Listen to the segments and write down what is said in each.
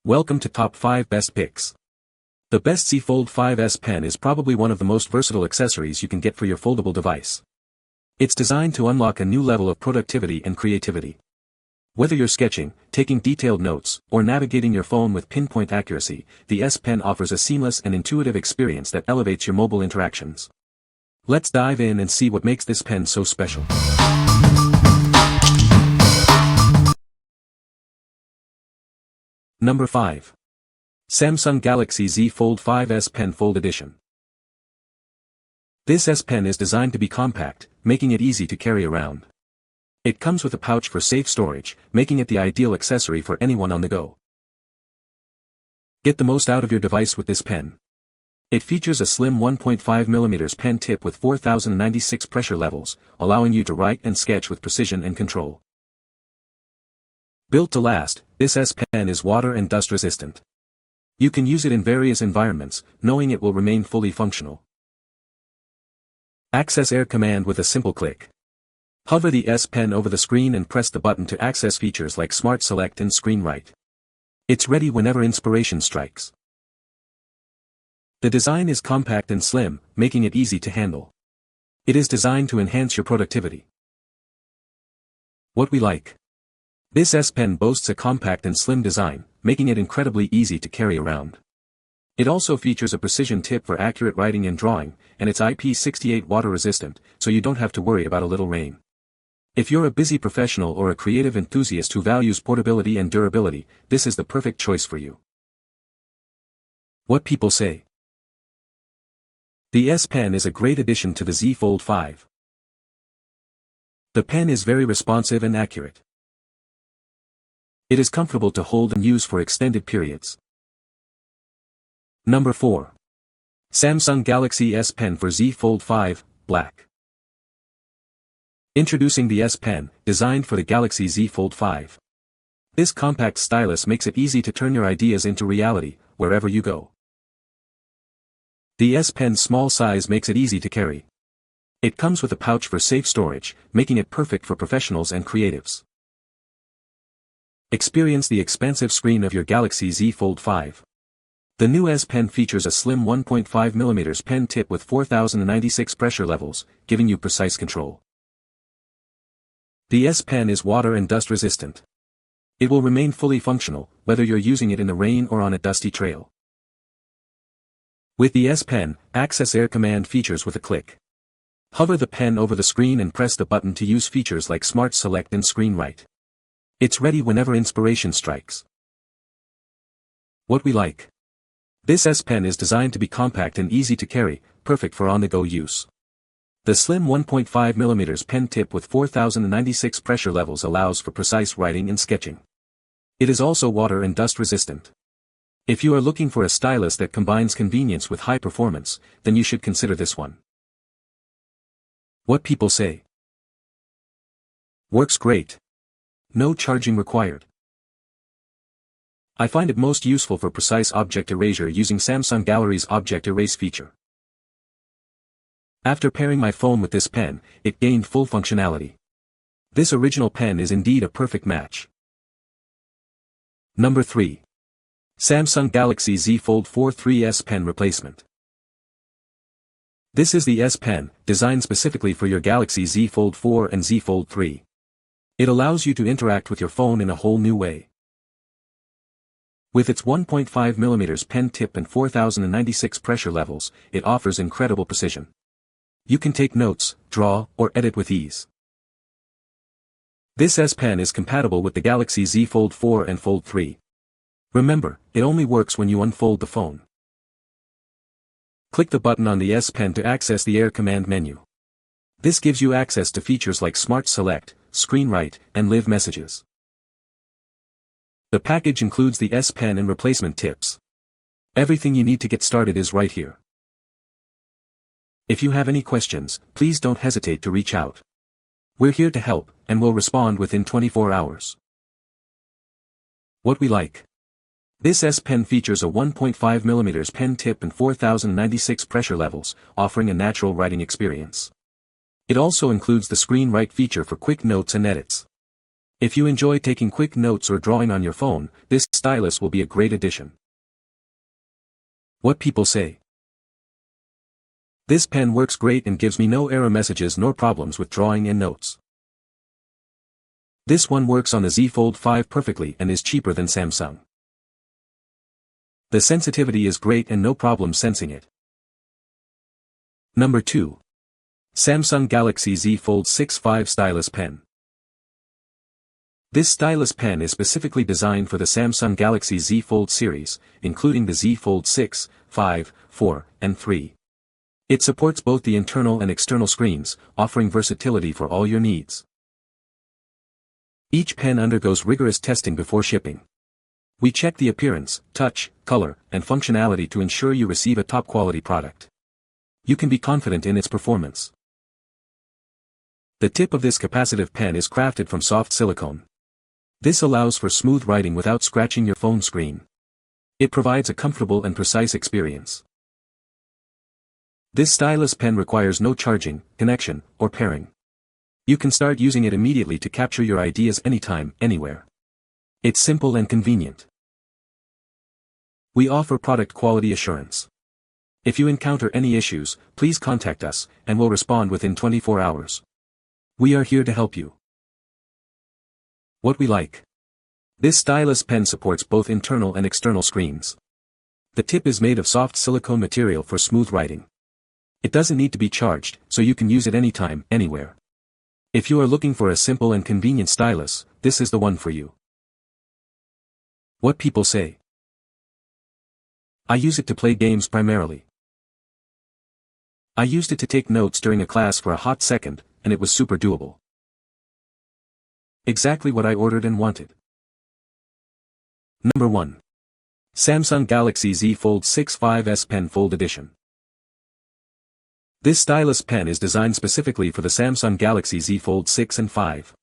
Welcome to Top 5 Best Picks. The Best Z Fold 5S pen is probably one of the most versatile accessories you can get for your foldable device. It's designed to unlock a new level of productivity and creativity. Whether you're sketching, taking detailed notes, or navigating your phone with pinpoint accuracy, the S Pen offers a seamless and intuitive experience that elevates your mobile interactions. Let's dive in and see what makes this pen so special. Number 5. Samsung Galaxy Z Fold 5S Pen Fold Edition. This S Pen is designed to be compact, making it easy to carry around. It comes with a pouch for safe storage, making it the ideal accessory for anyone on the go. Get the most out of your device with this pen. It features a slim 1.5mm pen tip with 4096 pressure levels, allowing you to write and sketch with precision and control. Built to last, this S Pen is water and dust resistant. You can use it in various environments, knowing it will remain fully functional. Access Air Command with a simple click. Hover the S Pen over the screen and press the button to access features like Smart Select and Screen Write. It's ready whenever inspiration strikes. The design is compact and slim, making it easy to handle. It is designed to enhance your productivity. What we like. This S Pen boasts a compact and slim design, making it incredibly easy to carry around. It also features a precision tip for accurate writing and drawing, and it's IP68 water resistant, so you don't have to worry about a little rain. If you're a busy professional or a creative enthusiast who values portability and durability, this is the perfect choice for you. What people say. The S Pen is a great addition to the Z Fold 5. The pen is very responsive and accurate. It is comfortable to hold and use for extended periods. Number 4. Samsung Galaxy S Pen for Z Fold 5, Black. Introducing the S Pen, designed for the Galaxy Z Fold 5. This compact stylus makes it easy to turn your ideas into reality, wherever you go. The S Pen's small size makes it easy to carry. It comes with a pouch for safe storage, making it perfect for professionals and creatives. Experience the expansive screen of your Galaxy Z Fold 5. The new S Pen features a slim 1.5mm pen tip with 4096 pressure levels, giving you precise control. The S Pen is water and dust resistant. It will remain fully functional, whether you're using it in the rain or on a dusty trail. With the S Pen, access Air Command features with a click. Hover the pen over the screen and press the button to use features like Smart Select and Screen Write. It's ready whenever inspiration strikes. What we like. This S Pen is designed to be compact and easy to carry, perfect for on-the-go use. The slim 1.5mm pen tip with 4096 pressure levels allows for precise writing and sketching. It is also water and dust resistant. If you are looking for a stylus that combines convenience with high performance, then you should consider this one. What people say. Works great. No charging required. I find it most useful for precise object erasure using Samsung Gallery's Object Erase feature. After pairing my phone with this pen, it gained full functionality. This original pen is indeed a perfect match. Number 3. Samsung Galaxy Z Fold 4 3S Pen Replacement. This is the S Pen, designed specifically for your Galaxy Z Fold 4 and Z Fold 3. It allows you to interact with your phone in a whole new way. With its 1.5mm pen tip and 4096 pressure levels, it offers incredible precision. You can take notes, draw, or edit with ease. This S Pen is compatible with the Galaxy Z Fold 4 and Fold 3. Remember, it only works when you unfold the phone. Click the button on the S Pen to access the Air Command menu. This gives you access to features like Smart Select, Screen Write, and Live Messages. The package includes the S Pen and replacement tips. Everything you need to get started is right here. If you have any questions, please don't hesitate to reach out. We're here to help, and we'll respond within 24 hours. What we like. This S Pen features a 1.5mm pen tip and 4096 pressure levels, offering a natural writing experience. It also includes the Screen Write feature for quick notes and edits. If you enjoy taking quick notes or drawing on your phone, this stylus will be a great addition. What people say. This pen works great and gives me no error messages nor problems with drawing and notes. This one works on the Z Fold 5 perfectly and is cheaper than Samsung. The sensitivity is great and no problem sensing it. Number 2. Samsung Galaxy Z Fold 6 5 Stylus Pen. This stylus pen is specifically designed for the Samsung Galaxy Z Fold series, including the Z Fold 6, 5, 4, and 3. It supports both the internal and external screens, offering versatility for all your needs. Each pen undergoes rigorous testing before shipping. We check the appearance, touch, color, and functionality to ensure you receive a top-quality product. You can be confident in its performance. The tip of this capacitive pen is crafted from soft silicone. This allows for smooth writing without scratching your phone screen. It provides a comfortable and precise experience. This stylus pen requires no charging, connection, or pairing. You can start using it immediately to capture your ideas anytime, anywhere. It's simple and convenient. We offer product quality assurance. If you encounter any issues, please contact us, and we'll respond within 24 hours. We are here to help you. What we like. This stylus pen supports both internal and external screens. The tip is made of soft silicone material for smooth writing. It doesn't need to be charged, so you can use it anytime, anywhere. If you are looking for a simple and convenient stylus, this is the one for you. What people say. I use it to play games primarily. I used it to take notes during a class for a hot second, and it was super doable. Exactly what I ordered and wanted. Number 1. Samsung Galaxy Z Fold 6 5S Pen Fold Edition. This stylus pen is designed specifically for the Samsung Galaxy Z Fold 6 and 5.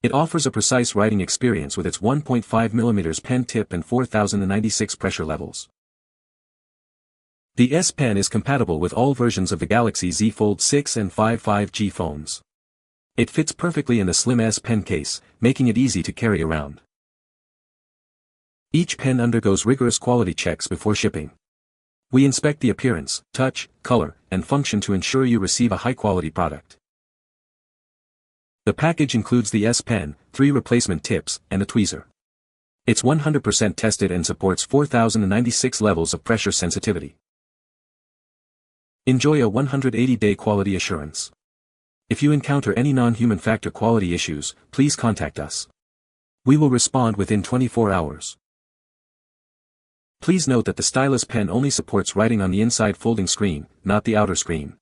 It offers a precise writing experience with its 1.5mm pen tip and 4096 pressure levels. The S Pen is compatible with all versions of the Galaxy Z Fold 6 and 5 5G phones. It fits perfectly in the slim S Pen case, making it easy to carry around. Each pen undergoes rigorous quality checks before shipping. We inspect the appearance, touch, color, and function to ensure you receive a high-quality product. The package includes the S Pen, 3 replacement tips, and a tweezer. It's 100% tested and supports 4096 levels of pressure sensitivity. Enjoy a 180-day quality assurance. If you encounter any non-human factor quality issues, please contact us. We will respond within 24 hours. Please note that the stylus pen only supports writing on the inside folding screen, not the outer screen.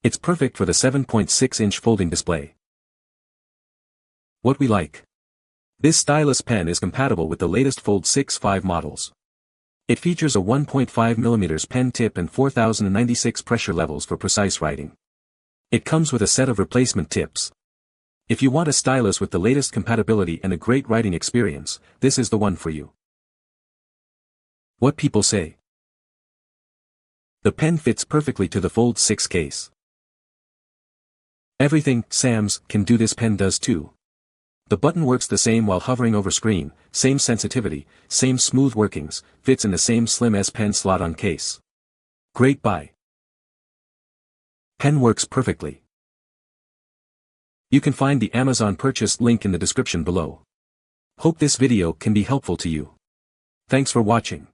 It's perfect for the 7.6-inch folding display. What we like. This stylus pen is compatible with the latest Fold 6 5 models. It features a 1.5mm pen tip and 4096 pressure levels for precise writing. It comes with a set of replacement tips. If you want a stylus with the latest compatibility and a great writing experience, this is the one for you. What people say. The pen fits perfectly to the Fold 6 case. Everything Sam's can do this pen does too. The button works the same while hovering over screen, same sensitivity, same smooth workings, fits in the same slim S Pen slot on case. Great buy. Pen works perfectly. You can find the Amazon purchase link in the description below. Hope this video can be helpful to you. Thanks for watching.